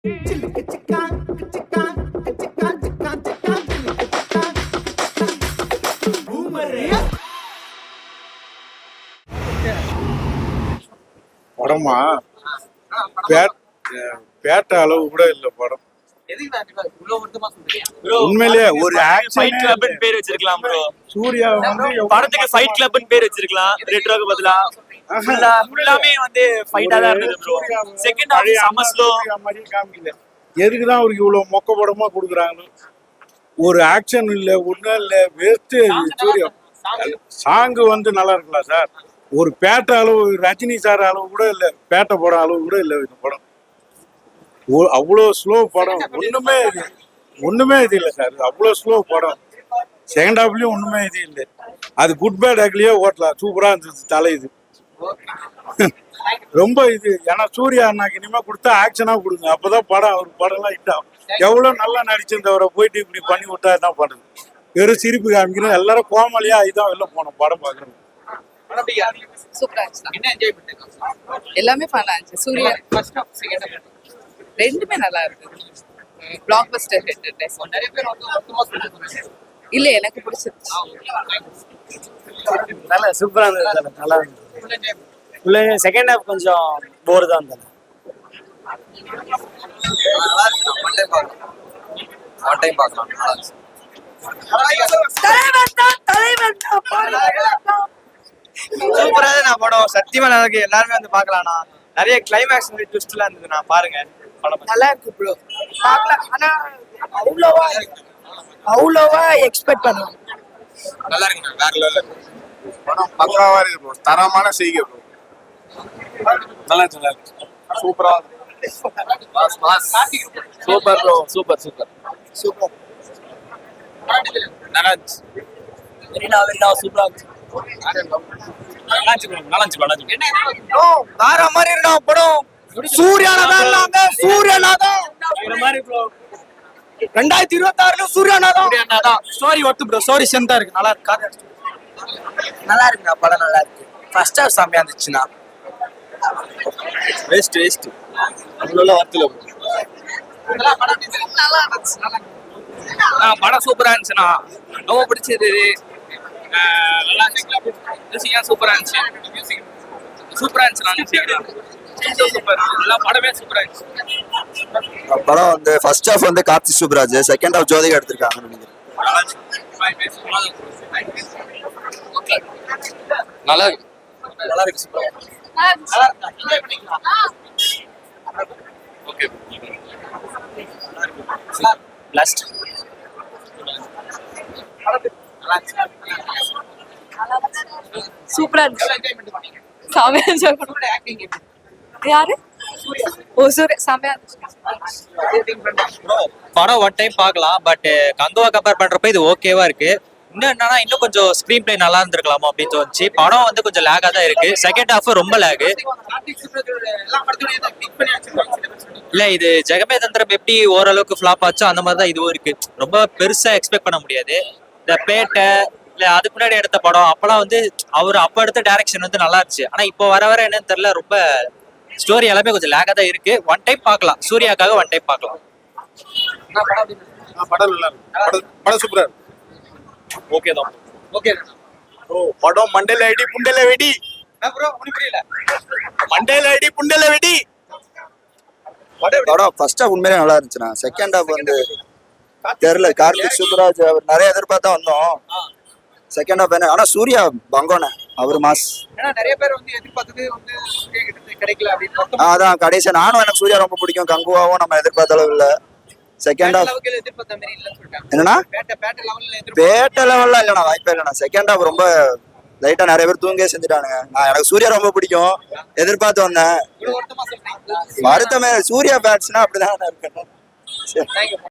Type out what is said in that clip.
படமா பேட்ட அளவு கூட இல்ல படம். உண்மையிலேயே ஒரு ஃபைட் கிளப்னு பேர் வச்சிருக்கலாம் ப்ரோ. சூர்யா வந்து படத்துக்கு ஃபைட் கிளப்னு பேர் வச்சிருக்கலாம். ரெட்ரோக்கு பதிலா ஃபுல்லாமே வந்து ஃபைட்டா தான் இருந்தது ப்ரோ. செகண்ட் ஹாஃப் செம ஸ்லோ. எதுக்கு தான் அவருக்கு இவ்வளவு மொக்க படமா கொடுக்குறாங்க? ஒரு ஆக்ஷன் இல்ல, ஒன்றும் இல்ல, வேஸ்ட். சூர்யா சாங்கு வந்து நல்லா இருக்கலாம் சார். ஒரு பேட்ட அளவு, ரஜினி சார் அளவு கூட இல்ல, பேட்ட படம் அளவு கூட இல்ல இந்த படம். அவ்வளோ ஸ்லோ படம். ஒண்ணுமே இது இல்லை சார். அவ்வளோ ஸ்லோ படம். செகண்ட் ஹாஃப்லயும் ஒண்ணுமே இது இல்லை. அது குட் பேட் ஆக்லியே ஓட்டலாம். சூப்பரா இருந்துச்சு தலை. இது ரொம்ப இது. ஏன்னா சூர்யா அண்ணாக்கு இனிமே கொடுத்தா ஆக்ஷனா கொடுங்க, அப்பதான் படம் அவர் படம்லாம் ஹிட் ஆகும். எவ்வளவு நல்லா நடிச்சிருந்தவரை போயிட்டு இப்படி பண்ணி விட்டா என்ன பண்றது? வெறும் சிரிப்பு காமிக்கிறோம். எல்லாரும் கோமலியா இதான் வெளில போனோம் படம் பாக்குறோம். எல்லாமே ஃபன்னா இருந்துச்சு. சூர்யா ரெண்டுமே நல்லா இருக்கு. Black Bastar hit. இல்ல எனக்கு பிடிச்சிருச்சு. நல்லா சூப்பரா இருந்தது. நல்லா இருந்தது. செகண்ட் ஹாஃப் கொஞ்சம் போர் தான் இருந்தது. சூப்பரா நான் படம் சத்தியமா நல்லா இருக்கு. எல்லாருமே வந்து பாக்கலாம்னா. நிறைய கிளைமேக்ஸ் ட்விஸ்ட் எல்லாம் இருந்தது. நான் பாருங்க படம் நல்லா இருக்கு ப்ரோ. பார்க்கலாம். ஆனா அவ்வளோவா எக்ஸ்பெக்ட் பண்ணுவோம். நல்லா இருக்கு. வேற லெவல்ல படம் பக்காவா இருக்கு ப்ரோ. தரமான செய்கை ப்ரோ. நல்லா இருக்கு. சூப்பரா சூப்பர் ப்ரோ. சூப்பர் நல்லா இருந்துச்சு. வெரினா சூப்பரா இருந்துச்சு. நல்லா இருந்துச்சு. வேற மாதிரி இருக்கா படம். சூர்யானாதான் மாதிரி ப்ரோ. 2026 சூர்யானாதான் ஸ்டோரி ஒர்த்து ப்ரோ. ஸ்டோரி செந்தா இருக்கு. நல்லா இருக்கு. நல்லா இருக்குண்ணா படம். நல்லா இருக்கு. ஃபர்ஸ்ட் ஹாஃப் செம்மையா இருந்துச்சுண்ணா. வேஸ்ட் அவ்வளோ வரத்துல படம் சூப்பரா இருந்துச்சுண்ணா. ரொம்ப பிடிச்சது. நல்லா இருந்துச்சு. சூப்பரா இருந்துச்சு. சூப்பர். எல்லா படமே சூப்பரா இருந்துச்சு. படம் வந்து ஃபர்ஸ்ட் ஹாஃப் வந்து கார்த்தி சுப்ராஜ், செகண்ட் ஹாஃப் ஜோதிகா எடுத்திருக்காங்க நினைக்கிறேன். நல்லா இருக்கு. ஓகே லாஸ்ட் சூப்பரா இருந்துச்சு. செமையா என்ஜாய் பண்ணோம். யாரு? ஓ சூர்யா செமையா இருந்துச்சு. படம் ஒன் டைம் பார்க்கலாம். பட் கங்குவா கம்பேர் பண்றப்ப இது ஓகேவா இருக்கு. இன்னும் என்னன்னா இன்னும் கொஞ்சம் ஸ்கிரீன் பிளே நல்லா இருந்திருக்கலாமா அப்படின்னு தோணுச்சு. படம் வந்து கொஞ்சம் லேகா தான் இருக்கு. செகண்ட் ஹாஃப் ரொம்ப லேகு. இல்ல இது ஜெகமே தந்திரம் எப்படி ஓரளவுக்கு ஃபிளாப் ஆச்சோ அந்த மாதிரி தான் இதுவும் இருக்கு. ரொம்ப பெருசா எக்ஸ்பெக்ட் பண்ண முடியாது. இந்த பேட்டை இல்ல அதுக்கு முன்னாடி எடுத்த படம் அப்பெல்லாம் வந்து அவர் அப்ப எடுத்த டைரக்ஷன் வந்து நல்லா இருந்துச்சு. ஆனா இப்போ வர என்னன்னு தெரியல. ரொம்ப ஸ்டோரி எல்லாமே கொஞ்சம் லேகா தான் இருக்கு. ஒன் டைம் பார்க்கலாம். சூர்யாக்காக ஒன் டைம் பார்க்கலாம். படம் நல்லா இருக்கு. படம் சூப்பரா இருக்கு. ஓகே தான். ஓகே ஓ படம் மண்டல அடி புண்டல வெடி. ப்ரோ உங்களுக்கு புரியல. மண்டல அடி புண்டல வெடி. படம் ஃபர்ஸ்ட் ஹாஃப் உண்மையிலே நல்லா இருந்துச்சுண்ணா. செகண்ட் ஹாஃப் வந்து தெரியல. கார்த்திக் சுப்ராஜ் அவர் நிறைய எதிர்பார்த்தா வந்தோம். செகண்ட் ஹாஃப் என்ன, ஆனா சூர்யா பங்கோனே அவர் மாஸ். நிறைய பேர் வந்து எதிர்பார்த்தது வந்து கிடைக்கல அப்படின்னு. அதான் கடைசியா நானும் எனக்கு சூர்யா ரொம்ப பிடிக்கும். கங்குவாவும் நம்ம எதிர்பார்த்த அளவு இல்ல. செகண்ட் ஹாஃப் என்னன்னா பேட்ட லெவல்ல இல்லண்ணா, வாய்ப்பே இல்லண்ணா. செகண்ட் ஹாஃப் ரொம்ப லைட்டா நிறைய பேர் தூங்கே செஞ்சுட்டானுங்க. எனக்கு சூர்யா ரொம்ப பிடிக்கும். எதிர்பார்த்து வந்தேன். வருத்தமே. சூர்யா பேட்ஸ்னா அப்படிதான் இருக்கேன்.